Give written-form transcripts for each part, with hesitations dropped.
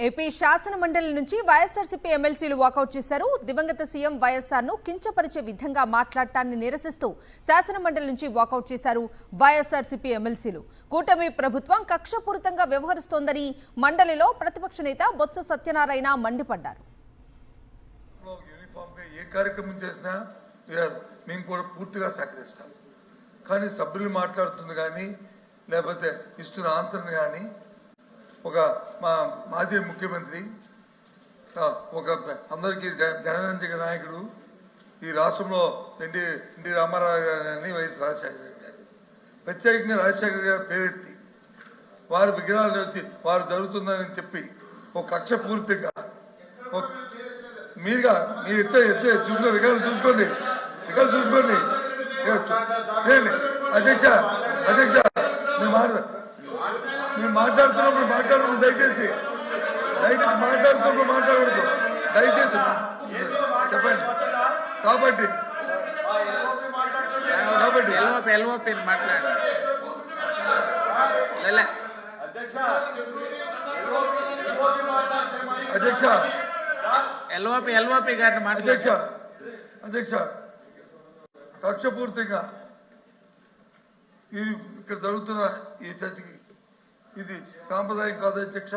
AP శాసన మండలి నుంచి వైఎస్ఆర్సీపీ ఎమ్మెల్సీలు వాకౌట్ చేశారు. దివంగత సీఎం వైఎస్ఆర్ ను కించపరిచే విధంగా మాట్లాడటాన్ని నిరసిస్తూ శాసన మండలి నుంచి వాకౌట్ చేశారు వైఎస్ఆర్సీపీ ఎమ్మెల్సీలు. కూటమి ప్రభుత్వం కక్షపూరితంగా వ్యవహరిస్తోందని మండలిలో ప్రతిపక్ష నేత బొత్స సత్యనారాయణ మండిపడ్డారు. ఏ కార్యక్రమం చేసినా మేము కూడా పూర్తిగా సహకరిస్తాం. కానీ సభ్యులు మాట్లాడుతుంది కానీ లేకపోతే ఇస్తున్న ఆన్సర్ని కానీ ఒక మాజీ ముఖ్యమంత్రి ఒక అందరికీ జనరంజక నాయకుడు ఈ రాష్ట్రంలో ఎన్టీ రామారావు గారిని వైఎస్ రాజశేఖర గారు ప్రత్యేకంగా రాజశేఖర గారు పేరెత్తి వారి విగ్రహాలు వచ్చి వారు జరుగుతుందని చెప్పి ఒక కక్షపూర్తిగా మీరు ఎత్తే చూసుకోండి ఇక్కడ చూసుకోండి అధ్యక్ష మేము మాట్లాడుతున్నప్పుడు దయచేసి మాట్లాడకూడదు దయచేసి చెప్పండి. కాబట్టి అధ్యక్ష కక్షపూర్తిగా ఇక్కడ జరుగుతున్న ఈ చర్చకి ఇది సాంప్రదాయం కాదు అధ్యక్ష.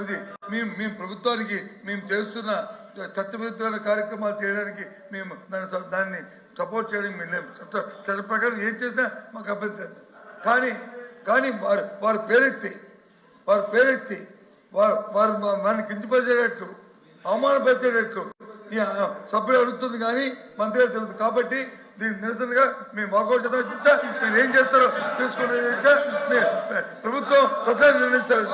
ఇది మేము ప్రభుత్వానికి మేము చేస్తున్న చట్టవిరుద్ధమైన కార్యక్రమాలు చేయడానికి మేము దాన్ని సపోర్ట్ చేయడానికి మేము లేము. చట్ట ప్రకారం ఏం చేసినా మాకు అభ్యంతరం లేదు. కానీ వారు పేరెత్తి వారు మనల్ని కించపరిచేటట్లు అవమానపరిచేటట్లు ఈ సభ్యులు అడుగుతుంది కానీ మంత్రి గారు తెలుస్తుంది. కాబట్టి దీనికి నిరసనగా మేము వాకౌట్ చేద్దాం. మీరు ఏం చేస్తారో తెలుసుకునే ప్రభుత్వం నిర్ణయిస్తారు.